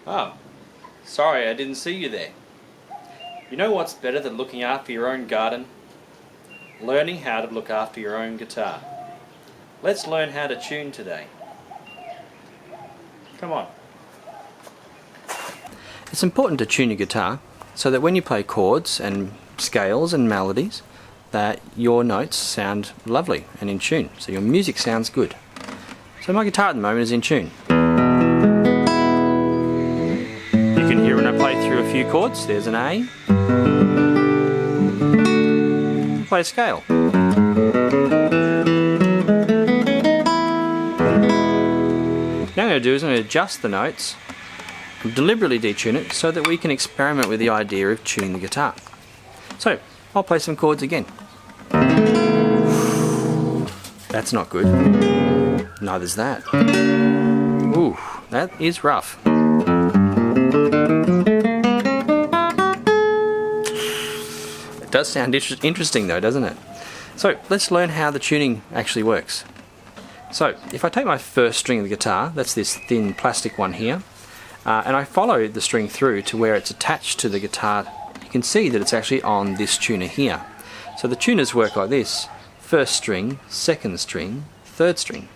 Oh, sorry I didn't see you there. You know what's better than looking after your own garden? Learning how to look after your own guitar. Let's learn how to tune today. Come on. It's important to tune your guitar so that when you play chords and scales and melodies, that your notes sound lovely and in tune, so your music sounds good. So my guitar at the moment is in tune. You can hear when I play through a few chords. There's an A. Play a scale. Now what I'm going to do is I'm going to adjust the notes and deliberately detune it so that we can experiment with the idea of tuning the guitar. So, I'll play some chords again. That's not good. Neither's that. Ooh, that is rough. It does sound interesting though, doesn't it? So, let's learn how the tuning actually works. So, if I take my first string of the guitar, that's this thin plastic one here, and I follow the string through to where it's attached to the guitar, you can see that it's actually on this tuner here. So the tuners work like this: first string, second string, third string,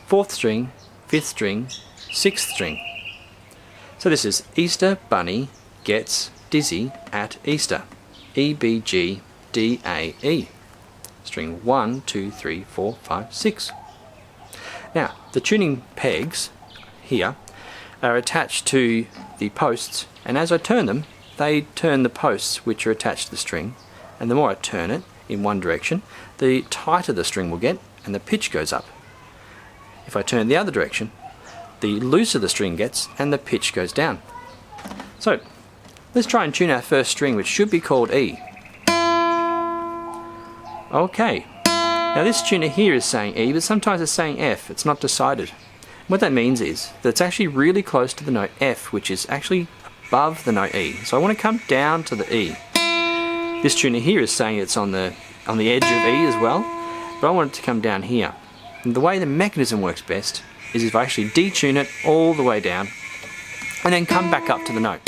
fourth string, fifth string, sixth string. So this is Easter Bunny gets dizzy at Easter. E, B, G, D, A, E. String 1, 2, 3, 4, 5, 6. Now, the tuning pegs here are attached to the posts, and as I turn them, they turn the posts which are attached to the string, and the more I turn it in one direction, the tighter the string will get and the pitch goes up. If I turn the other direction, the looser the string gets and the pitch goes down. So, let's try and tune our first string, which should be called E. Okay. Now this tuner here is saying E, but sometimes it's saying F. It's not decided. What that means is that it's actually really close to the note F, which is actually above the note E. So I want to come down to the E. This tuner here is saying it's on the edge of E as well, but I want it to come down here. And the way the mechanism works best is if I actually detune it all the way down and then come back up to the note.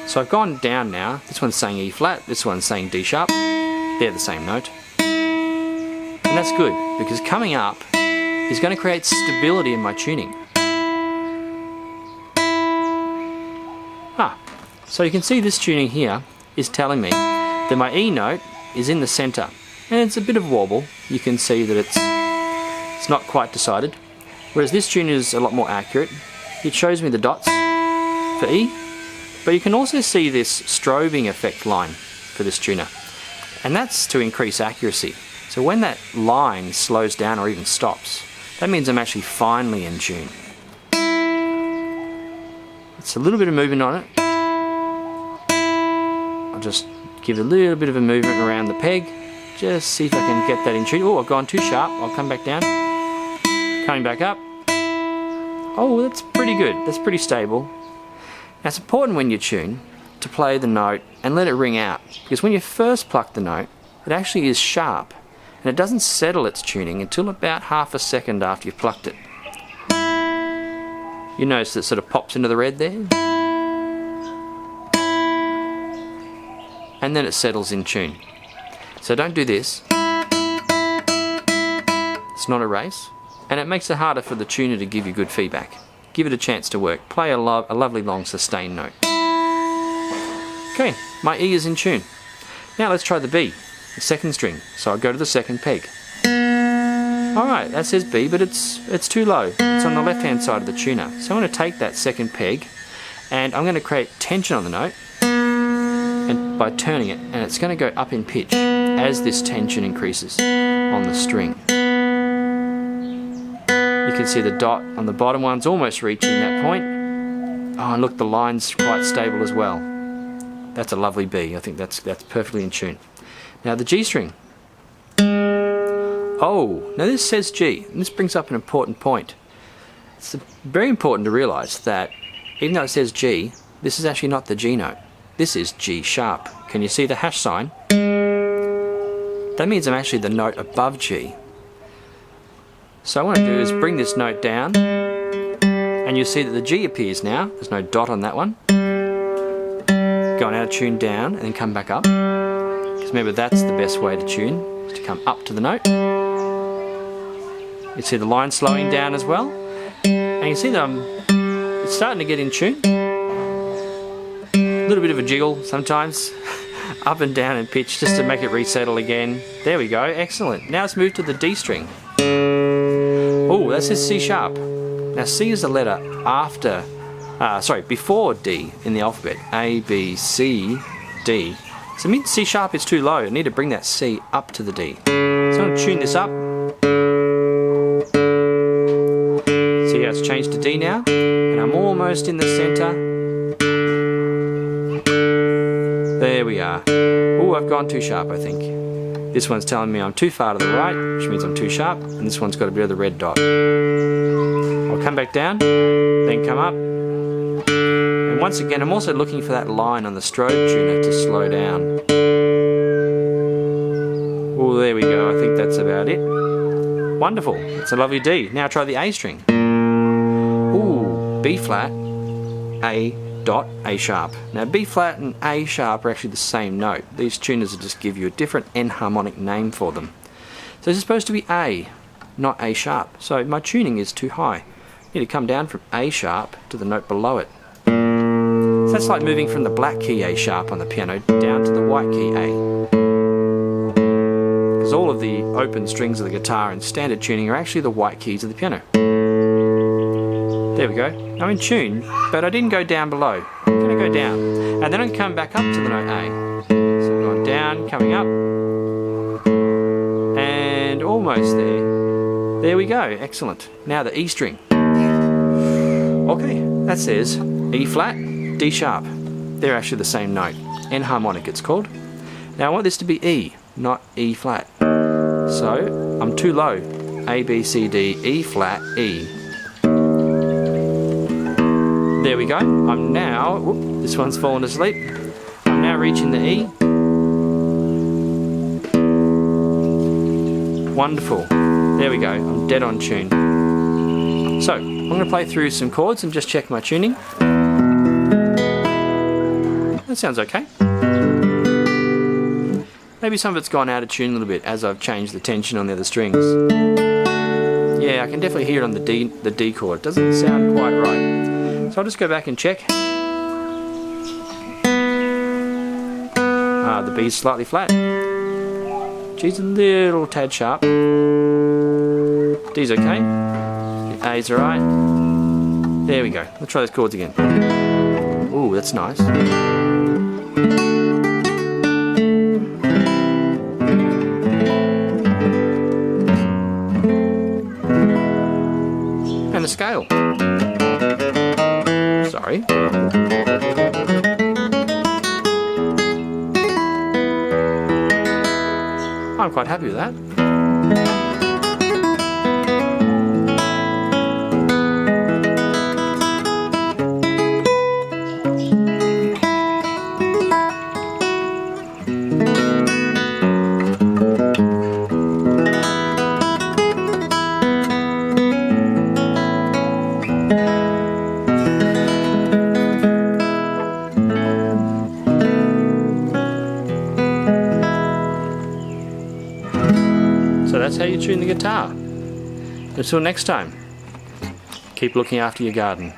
So I've gone down now. This one's saying E flat, this one's saying D sharp. They're the same note. And that's good, because coming up is going to create stability in my tuning. So you can see this tuning here is telling me that my E note is in the center, and it's a bit of wobble. You can see that it's not quite decided, whereas this tune is a lot more accurate. It shows me the dots for E, but you can also see this strobing effect line for this tuner, and that's to increase accuracy. So when that line slows down or even stops, that means I'm actually finely in tune. It's a little bit of movement on it. I'll just give a little bit of a movement around the peg, just see if I can get that in tune. Oh, I've gone too sharp. I'll come back down. Coming back up. Oh, that's pretty good. That's pretty stable. Now it's important when you tune to play the note and let it ring out, because when you first pluck the note, it actually is sharp, and it doesn't settle its tuning until about half a second after you've plucked it. You notice it sort of pops into the red there, and then it settles in tune. So don't do this. It's not a race, and it makes it harder for the tuner to give you good feedback. Give it a chance to work. Play a lovely long sustained note. Okay, my E is in tune. Now let's try the B, the second string. So I go to the second peg. Alright, that says B, but it's too low. It's on the left hand side of the tuner. So I'm going to take that second peg and I'm going to create tension on the note and by turning it, and it's going to go up in pitch as this tension increases on the string. You can see the dot on the bottom one's almost reaching that point. Oh, and look, the line's quite stable as well. That's a lovely B. I think that's perfectly in tune. Now the G string. Oh, now this says G, and this brings up an important point. It's very important to realise that even though it says G, this is actually not the G note. This is G sharp. Can you see the hash sign? That means I'm actually the note above G. So what I want to do is bring this note down And you'll see that the G appears now. There's no dot on that one. Going out of tune down and then come back up. Because remember, that's the best way to tune, is to come up to the note. You see the line slowing down as well. And you see that it's starting to get in tune. A little bit of a jiggle sometimes. Up and down in pitch just to make it resettle again. There we go, excellent. Now let's move to the D string. Oh, that says C sharp. Now C is the letter after, before D in the alphabet. A, B, C, D. So it means C sharp is too low. I need to bring that C up to the D. So I'm going to tune this up. See how it's changed to D now? And I'm almost in the center. There we are. Oh, I've gone too sharp, I think. This one's telling me I'm too far to the right, which means I'm too sharp, and this one's got a bit of the red dot. I'll come back down, then come up. And once again, I'm also looking for that line on the strobe tuner to slow down. Oh, there we go. I think that's about it. Wonderful. It's a lovely D. Now try the A string. Ooh, B flat, A dot, A sharp. Now B flat and A sharp are actually the same note. These tuners will just give you a different enharmonic name for them. So this is supposed to be A, not A sharp. So my tuning is too high. I need to come down from A sharp to the note below it. So that's like moving from the black key A sharp on the piano down to the white key A. Because all of the open strings of the guitar in standard tuning are actually the white keys of the piano. There we go. I'm in tune, but I didn't go down below. I'm going to go down. And then I come back up to the note A. So I'm going down, coming up. And almost there. There we go. Excellent. Now the E string. Okay, that says E flat, D sharp. They're actually the same note. Enharmonic it's called. Now I want this to be E, not E flat. So I'm too low. A, B, C, D, E flat, E. There we go. I'm now, whoop, this one's fallen asleep. I'm now reaching the E. Wonderful. There we go. I'm dead on tune. So, I'm going to play through some chords and just check my tuning. That sounds okay. Maybe some of it's gone out of tune a little bit as I've changed the tension on the other strings. Yeah, I can definitely hear it on the D chord. It doesn't sound quite right. So I'll just go back and check. The B's slightly flat. G's a little tad sharp. D's okay. The A's alright. There we go. Let's try those chords again. Ooh, that's nice. And the scale. Sorry. I'm quite happy with that. So that's how you tune the guitar. Until next time, keep looking after your garden.